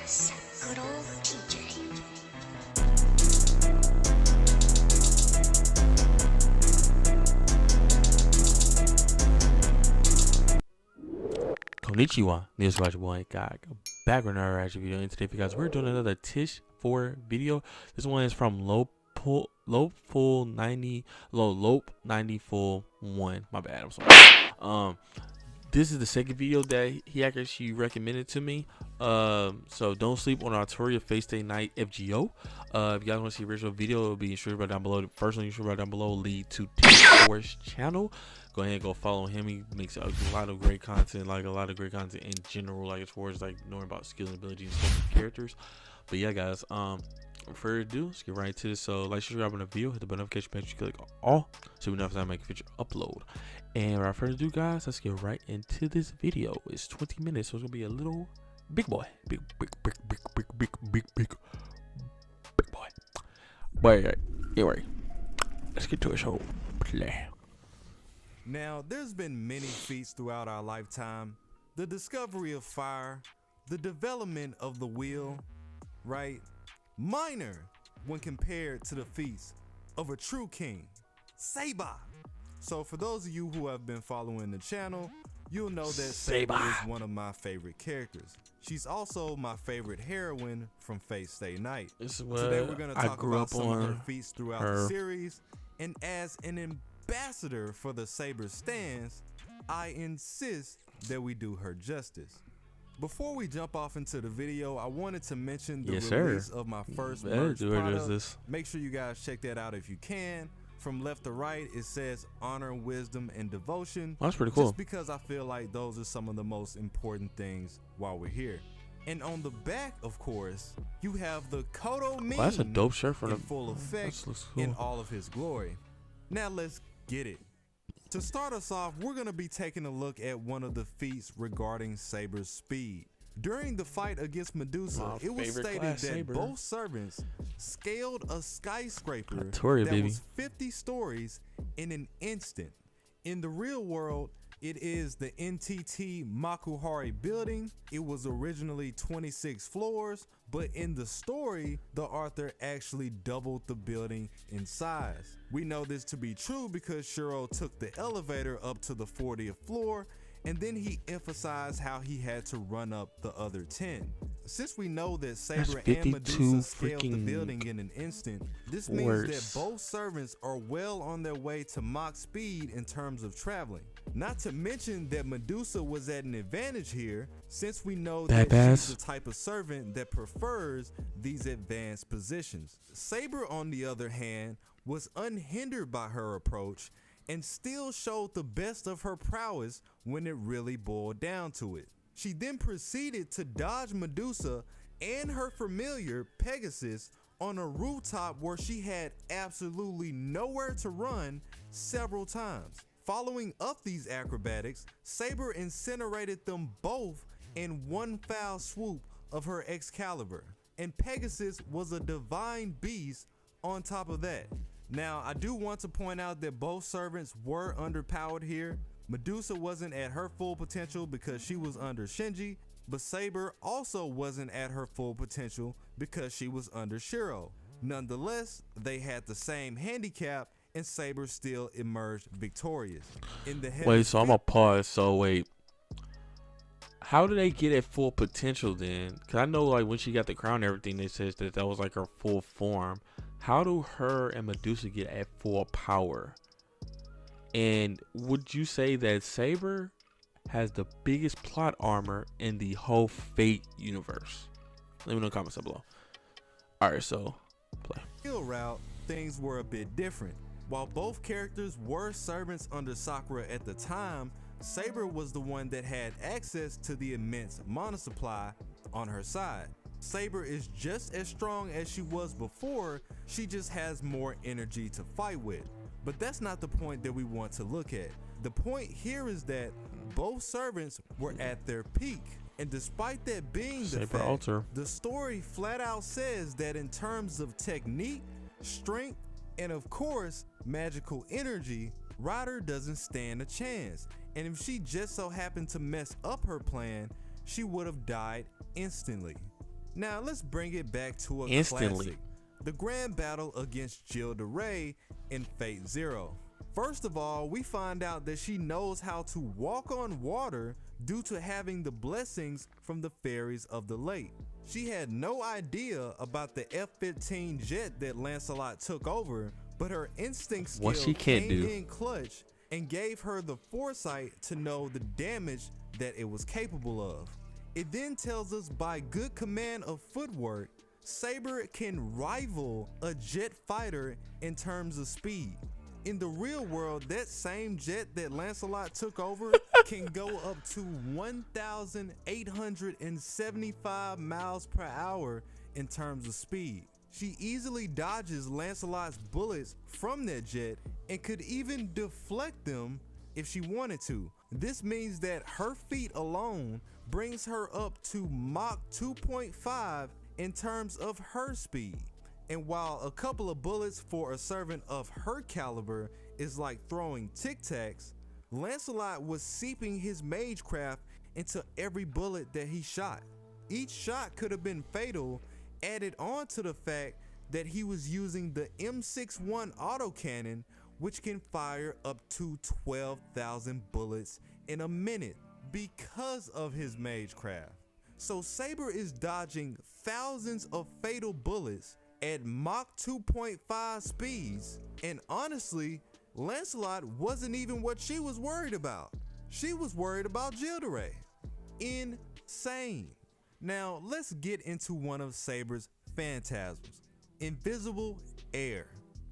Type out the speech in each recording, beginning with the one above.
prowess. Good old TJ. Konnichiwa, this is your boy Gag. Back with another reaction video, and today, for you guys, we're doing another Tish 4 video. This one is from Lope 90 Full 1. My bad, I'm sorry. This is the second video that he actually recommended to me. So don't sleep on ARTORIA FateStay NightFGO. If you guys want to see the original video, it'll be instructed right down below. The first link you should right down below lead to Tish 4's channel. Go ahead and go follow him. He makes a lot of great content, in general, like as far as like knowing about skills and abilities and stuff with characters. But yeah, guys, without further ado, let's get right into this. So like, subscribe on the video, hit the bell notification page, click all so we know if I make a future upload. And without further ado, guys, let's get right into this video. It's 20 minutes, so it's gonna be a little big boy, big boy. But anyway, let's get to it. So play. Now, there's been many feats throughout our lifetime. The discovery of fire, the development of the wheel, right? Minor when compared to the feats of a true king, Saber. So for those of you who have been following the channel, you'll know that Saber is one of my favorite characters. She's also my favorite heroine from FateStay Night. Today we're going to talk about some of her feats throughout the series, and as an ambassador for the Saber stands, I insist that we do her justice. Before we jump off into the video, I wanted to mention the release of my first merch product. Make sure you guys check that out if you can. From left to right, it says honor, wisdom, and devotion. That's pretty cool. Just because I feel like those are some of the most important things while we're here. And on the back, of course, you have the Kodo meme. That's a dope shirt for in full effect in all of his glory. Now let's get it. To start us off, we're going to be taking a look at one of the feats regarding Saber's speed. During the fight against Medusa, it was stated that both servants scaled a skyscraper that was 50 stories in an instant. In the real world, it is the NTT Makuhari building. It was originally 26 floors, but in the story, the author actually doubled the building in size. We know this to be true because Shiro took the elevator up to the 40th floor, and then he emphasized how he had to run up the other 10. Since we know that Saber and Medusa scaled the building in an instant, this means that both servants are well on their way to Mach speed in terms of traveling. Not to mention that Medusa was at an advantage here, since we know that she's the type of servant that prefers these advanced positions. Saber, on the other hand, was unhindered by her approach and still showed the best of her prowess when it really boiled down to it. She then proceeded to dodge Medusa and her familiar Pegasus on a rooftop where she had absolutely nowhere to run several times. Following up these acrobatics, Saber incinerated them both in one foul swoop of her Excalibur, and Pegasus was a divine beast on top of that. Now, I do want to point out that both servants were underpowered here. Medusa wasn't at her full potential because she was under Shinji, but Saber also wasn't at her full potential because she was under Shiro. Nonetheless, they had the same handicap, and Saber still emerged victorious. Wait, so I'm gonna pause. So wait, how do they get at full potential then? Because I know, like, when she got the crown and everything, they says that was like her full form. How do her and Medusa get at full power? And would you say that Saber has the biggest plot armor in the whole Fate universe? Let me know in the comments down below. Alright, so play. Skill route, things were a bit different. While both characters were servants under Sakura at the time, Saber was the one that had access to the immense mana supply on her side. Saber is just as strong as she was before, she just has more energy to fight with. But that's not the point that we want to look at. The point here is that both servants were at their peak. And despite that being the fact, the story flat out says that in terms of technique, strength, and of course, magical energy, Ryder doesn't stand a chance. And if she just so happened to mess up her plan, she would have died instantly. Now let's bring it back to a Instantly. classic. The grand battle against Gilgamesh in Fate Zero. First of all, we find out that she knows how to walk on water due to having the blessings from the fairies of the lake. She had no idea about the F-15 jet that Lancelot took over, but her instinct skill What she can't came do. in clutch and gave her the foresight to know the damage that it was capable of. It then tells us by good command of footwork, Saber can rival a jet fighter in terms of speed. In the real world, that same jet that Lancelot took over can go up to 1,875 miles per hour in terms of speed. She easily dodges Lancelot's bullets from that jet and could even deflect them if she wanted to. This means that her feat alone brings her up to Mach 2.5 in terms of her speed. And while a couple of bullets for a servant of her caliber is like throwing Tic Tacs, Lancelot was seeping his magecraft into every bullet that he shot. Each shot could have been fatal, added on to the fact that he was using the M61 autocannon, which can fire up to 12,000 bullets in a minute because of his magecraft. So Saber is dodging thousands of fatal bullets at Mach 2.5 speeds, and honestly, Lancelot wasn't even what she was worried about. She was worried about Gilgamesh. Insane. Now let's get into one of Saber's phantasms, invisible air.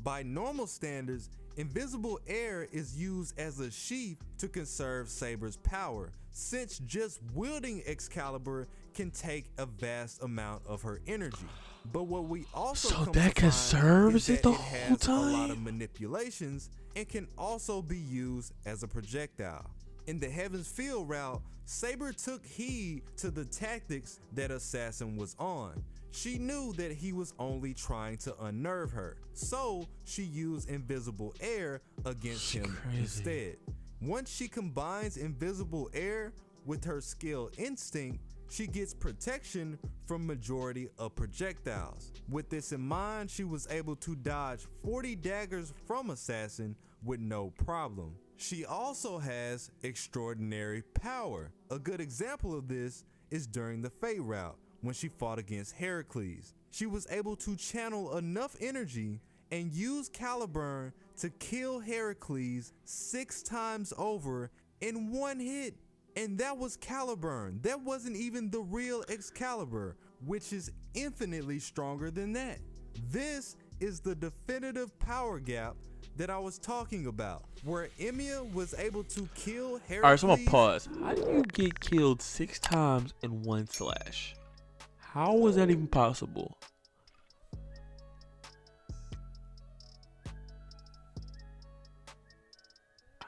By normal standards, invisible air is used as a sheath to conserve Saber's power, since just wielding Excalibur can take a vast amount of her energy. But what we also So come to that find conserves is it that the it whole has a lot of time? manipulations and can also be used as a projectile. In the Heaven's Field route, Saber took heed to the tactics that Assassin was on. She knew that he was only trying to unnerve her, so she used invisible air against him Crazy. instead. Once she combines invisible air with her skill instinct, she gets protection from majority of projectiles. With this in mind, she was able to dodge 40 daggers from Assassin with no problem. She also has extraordinary power. A good example of this is during the Fate route when she fought against Heracles. She was able to channel enough energy and use Caliburn to kill Heracles 6 times over in one hit. And that was Caliburn. That wasn't even the real Excalibur, which is infinitely stronger than that. This is the definitive power gap that I was talking about, where Emilia was able to kill Heracles. Alright, so I'm gonna pause. How do you get killed 6 times in one slash? How was that even possible?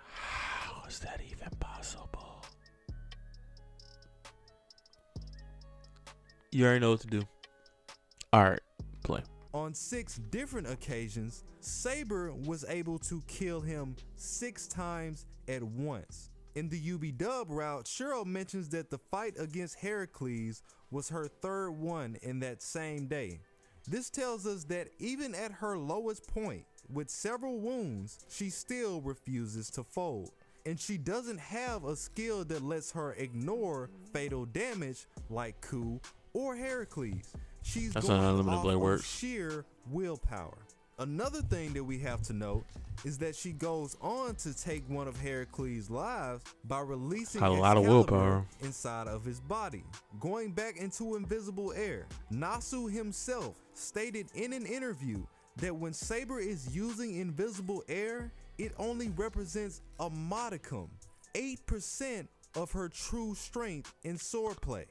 How is that even possible? You already know what to do. Alright, play. On 6 different occasions, Saber was able to kill him 6 times at once. In the UB-Dub route, Cheryl mentions that the fight against Heracles was her 3rd one in that same day. This tells us that even at her lowest point, with several wounds, she still refuses to fold. And she doesn't have a skill that lets her ignore fatal damage like Ku or Heracles. She's That's going not how Unlimited off Blade of works. sheer willpower. Another thing that we have to note is that she goes on to take one of Heracles' lives by releasing Had a lot of Excalibur willpower. inside of his body. Going back into invisible air, Nasu himself stated in an interview that when Saber is using invisible air, it only represents a modicum, 8% of her true strength in swordplay.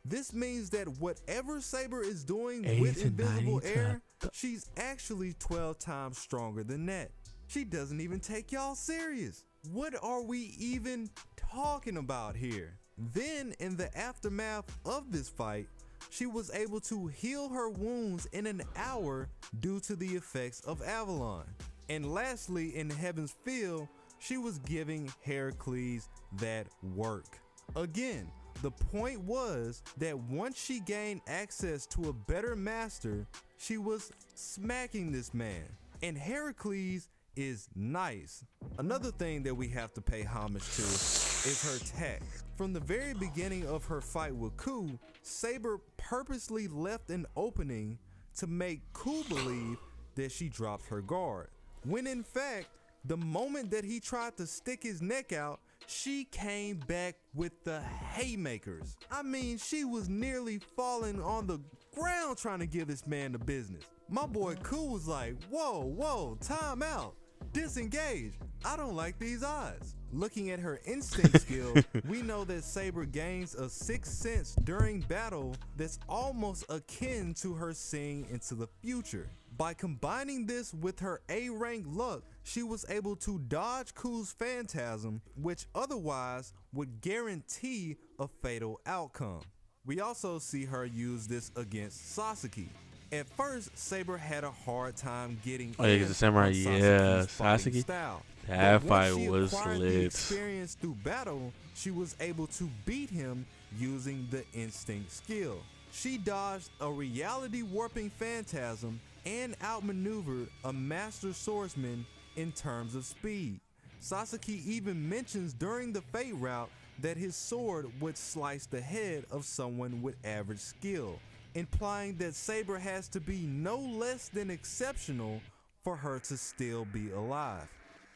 This means that whatever Saber is doing 80 with to invisible 90 air, to- she's actually 12 times stronger than that. She doesn't even take y'all serious. What are we even talking about here? Then in the aftermath of this fight, she was able to heal her wounds in an hour due to the effects of Avalon. And lastly, in Heaven's Field, she was giving Heracles that work. Again, The point was that once she gained access to a better master, she was smacking this man. And Heracles is nice. Another thing that we have to pay homage to is her tact. From the very beginning of her fight with Ku, Saber purposely left an opening to make Ku believe that she dropped her guard, when in fact, the moment that he tried to stick his neck out, she came back with the haymakers. I mean, she was nearly falling on the ground trying to give this man the business. My boy Ku was like, whoa, time out. Disengage. I don't like these odds. Looking at her instinct skill, we know that Saber gains a sixth sense during battle that's almost akin to her seeing into the future. By combining this with her A-rank luck, she was able to dodge Ku's phantasm, which otherwise would guarantee a fatal outcome. We also see her use this against Sasuke. At first, Saber had a hard time getting because the samurai, Sasuke. Style. That fight Once she was acquired the lit. experience through battle, she was able to beat him using the instinct skill. She dodged a reality warping phantasm and outmaneuvered a master swordsman in terms of speed. Sasuke even mentions during the Fate route that his sword would slice the head of someone with average skill, implying that Saber has to be no less than exceptional for her to still be alive.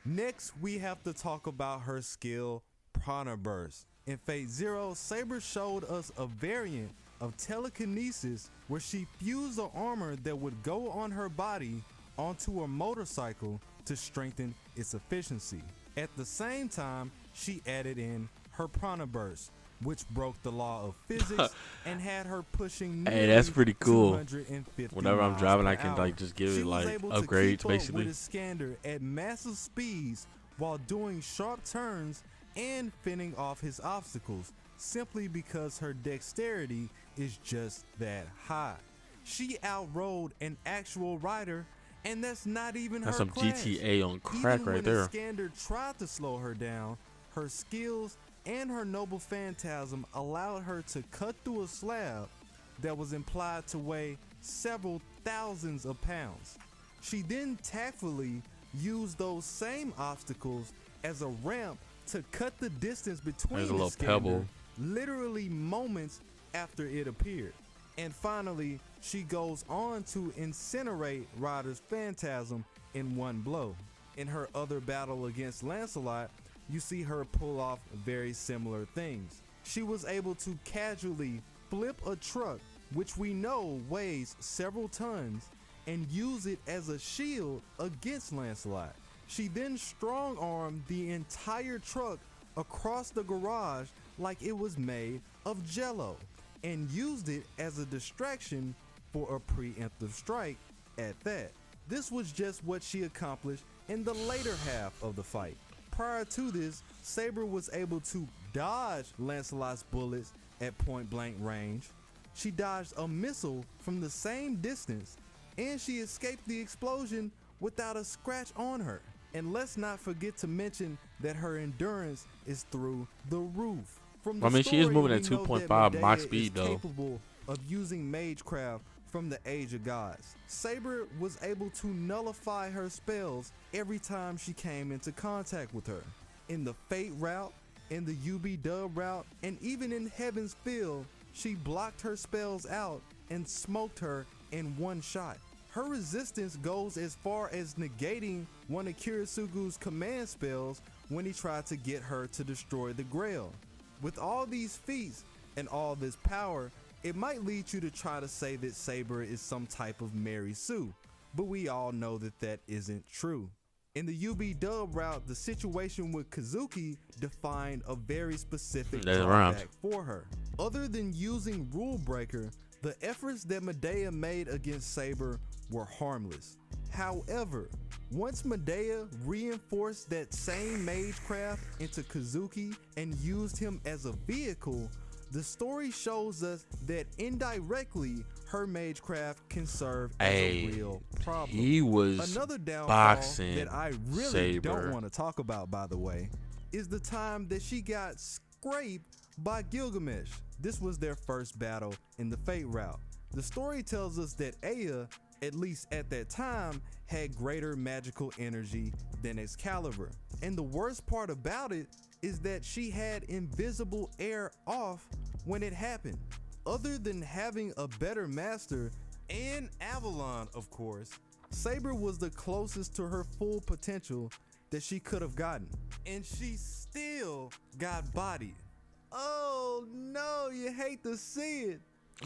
Next, we have to talk about her skill, Prana Burst. In Fate Zero, Saber showed us a variant of telekinesis where she fused the armor that would go on her body onto a motorcycle to strengthen its efficiency. At the same time, she added in her Prana Burst, which broke the law of physics and had her pushing Hey, that's pretty cool. 250 Whenever I'm miles driving, per I can hour. like just give She it was like able to upgrades keep up basically. with Iskander at massive speeds while doing sharp turns and fending off his obstacles, simply because her dexterity is just that high. She outrode an actual rider, and that's not even That's her some class. GTA on crack Even right when there. Iskander tried to slow her down, her skills and her noble phantasm allowed her to cut through a slab that was implied to weigh several thousands of pounds. She then tactfully used those same obstacles as a ramp to cut the distance between There's a little Iskander, pebble. literally moments after it appeared. And finally, she goes on to incinerate Ryder's phantasm in one blow. In her other battle against Lancelot, you see her pull off very similar things. She was able to casually flip a truck, which we know weighs several tons, and use it as a shield against Lancelot. She then strong-armed the entire truck across the garage like it was made of jello, and used it as a distraction for a preemptive strike at that. This was just what she accomplished in the later half of the fight. Prior to this, Saber was able to dodge Lancelot's bullets at point blank range. She dodged a missile from the same distance, and she escaped the explosion without a scratch on her. And let's not forget to mention that her endurance is through the roof. From the I mean, she is story, moving we at know 2.5 that Mach Medea speed, is though. capable of using magecraft from the Age of Gods. Saber was able to nullify her spells every time she came into contact with her. In the Fate route, in the UB-Dub route, and even in Heaven's Field, she blocked her spells out and smoked her in one shot. Her resistance goes as far as negating one of Kirisugu's command spells when he tried to get her to destroy the Grail. With all these feats and all this power, it might lead you to try to say that Saber is some type of Mary Sue, but we all know that that isn't true. In the UB-Dub route, the situation with Kazuki defined a very specific drawback for her. Other than using Rule Breaker, the efforts that Medea made against Saber were harmless. However, once Medea reinforced that same magecraft into Kazuki and used him as a vehicle, the story shows us that indirectly her magecraft can serve as a real problem. He was Another downfall boxing that I really Saber. don't want to talk about, by the way, is the time that she got scrape by Gilgamesh. This was their first battle in the Fate route. The story tells us that Aya, at least at that time, had greater magical energy than Excalibur. And the worst part about it is that she had invisible air off when it happened. Other than having a better master and Avalon, of course, Saber was the closest to her full potential that she could have gotten. And she still got bodied. Oh no, you hate to see it.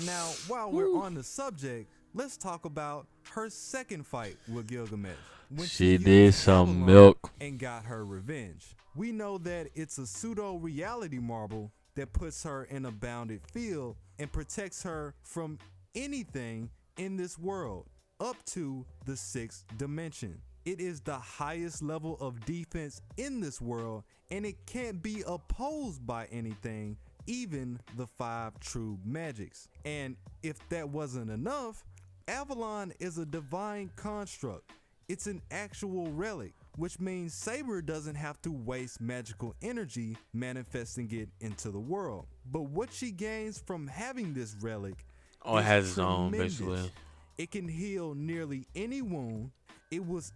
Now, while we're on the subject, let's talk about her second fight with Gilgamesh. When She did used some Avalon milk. and got her revenge. We know that it's a pseudo reality marble that puts her in a bounded field and protects her from anything in this world up to the 6th dimension. It is the highest level of defense in this world, and it can't be opposed by anything, even the 5 true magics. And if that wasn't enough, Avalon is a divine construct. It's an actual relic, which means Saber doesn't have to waste magical energy manifesting it into the world. But what she gains from having this relic It has its own, tremendous. basically. It can heal nearly any wound. It was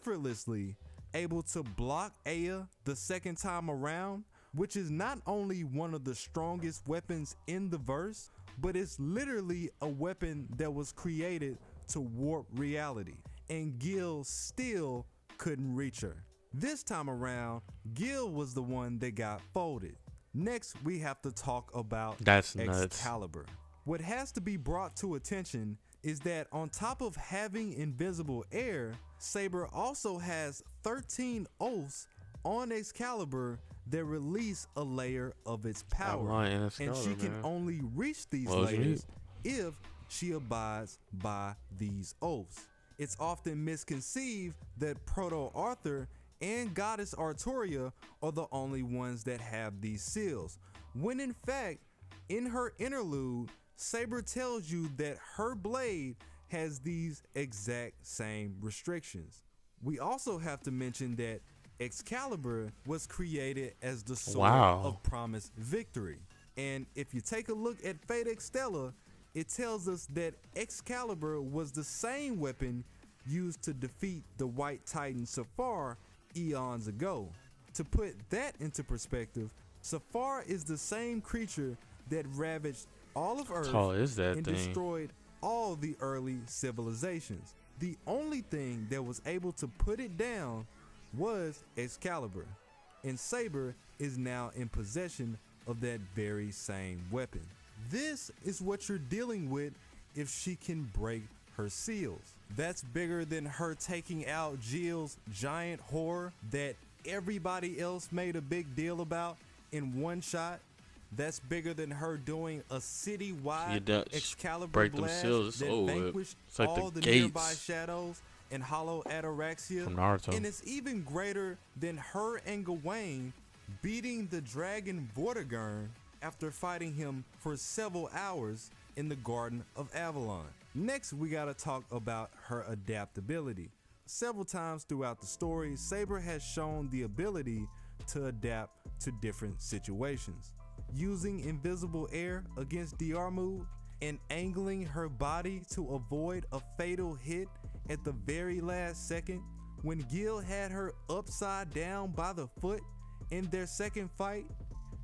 effortlessly able to block Aya the second time around, which is not only one of the strongest weapons in the verse, but it's literally a weapon that was created to warp reality. And Gil still couldn't reach her. This time around, Gil was the one that got folded. Next, we have to talk about That's nuts. Excalibur. What has to be brought to attention is that on top of having invisible air, Saber also has 13 oaths on Excalibur that release a layer of its power. Avalon and And Excalibur, she can man. only reach these Well, you layers if she abides by these oaths. It's often misconceived that Proto-Arthur and Goddess Artoria are the only ones that have these seals, when in fact, in her interlude, Saber tells you that her blade has these exact same restrictions. We also have to mention that Excalibur was created as the sword of promised victory. And if you take a look at Fate Extella, it tells us that Excalibur was the same weapon used to defeat the White Titan Saphar eons ago. To put that into perspective, Saphar is the same creature that ravaged all of Earth tall is that and thing? destroyed all the early civilizations. The only thing that was able to put it down was Excalibur, and Saber is now in possession of that very same weapon. This is what you're dealing with if she can break her seals. That's bigger than her taking out Jill's giant horror that everybody else made a big deal about in one shot. That's bigger than her doing a citywide Excalibur break them blast seals, that it's vanquished it's like all the the nearby gates shadows and hollow Ataraxia. from Naruto. And it's even greater than her and Gawain beating the dragon Vortigern after fighting him for several hours in the Garden of Avalon. Next, we gotta talk about her adaptability. Several times throughout the story, Saber has shown the ability to adapt to different situations. Using invisible air against DR move and angling her body to avoid a fatal hit at the very last second when Gil had her upside down by the foot in their second fight.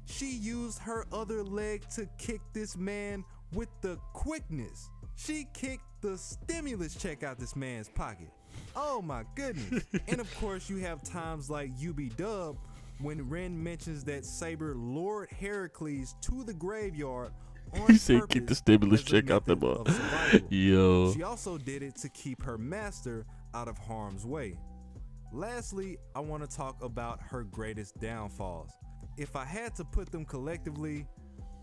She used her other leg to kick this man with the quickness. She kicked the stimulus check out this man's pocket. Oh my goodness. And of course you have times like UB-Dub when Ren mentions that Saber lured Heracles to the graveyard on He said, purpose "Get the stimulus as a check out the method butt." of survival. Yo. She also did it to keep her master out of harm's way. Lastly, I want to talk about her greatest downfalls. If I had to put them collectively,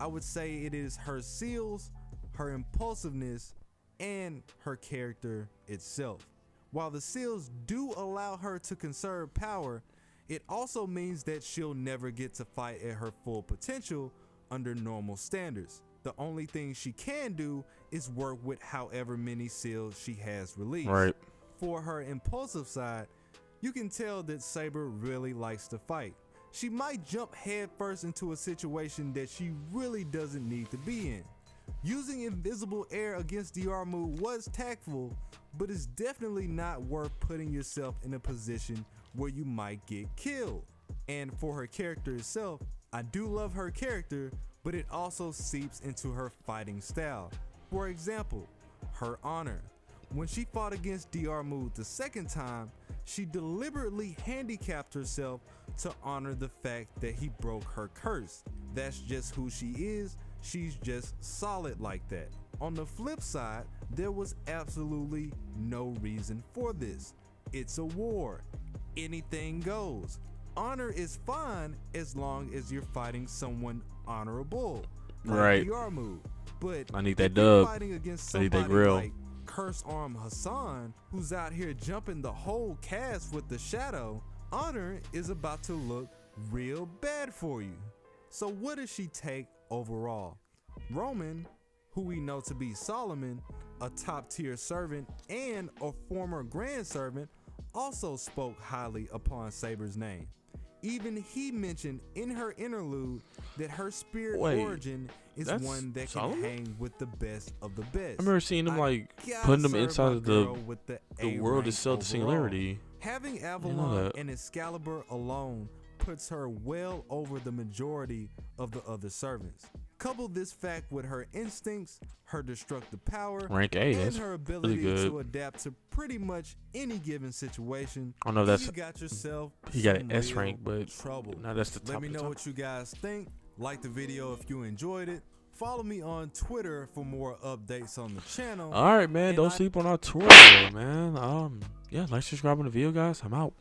I would say it is her seals, her impulsiveness, and her character itself. While the seals do allow her to conserve power, it also means that she'll never get to fight at her full potential under normal standards. The only thing she can do is work with however many seals she has released. Right. For her impulsive side, you can tell that Saber really likes to fight. she might jump headfirst into a situation that she really doesn't need to be in. Using invisible air against Diarmu was tactful, but it's definitely not worth putting yourself in a position where you might get killed. And for her character itself, I do love her character, but it also seeps into her fighting style. For example, her honor. When she fought against Diarmu the second time, she deliberately handicapped herself to honor the fact that he broke her curse. That's just who she is. She's just solid like that. On the flip side, there was absolutely no reason for this. It's a war. Anything goes. Honor is fine as long as you're fighting someone honorable, like Right. Diarmu. But I need that if you're dub. fighting against I need that somebody grill. like Curse Arm Hassan, who's out here jumping the whole cast with the shadow, honor is about to look real bad for you. So what does she take overall? Roman, who we know to be Solomon, a top tier servant and a former grand servant, also spoke highly upon Saber's name. Even he mentioned in her interlude that her spirit origin is that's one that can Solomon? hang with the best of the best. I remember seeing him like gotta putting them serve inside my of girl the with the world A itself, rank the overall. singularity. Having Avalon that. and Excalibur alone puts her well over the majority of the other servants. Couple this fact with her instincts, her destructive power, Rank A, and that's her ability really good. to adapt to pretty much any given situation. I don't know if that's you got yourself he got an some S real rank, but trouble. now that's the top. Let me of the know top. what you guys think. Like the video if you enjoyed it. Follow me on Twitter for more updates on the channel. All right, man. And Don't sleep on our tour, man. Yeah, like, subscribe on the video, guys. I'm out.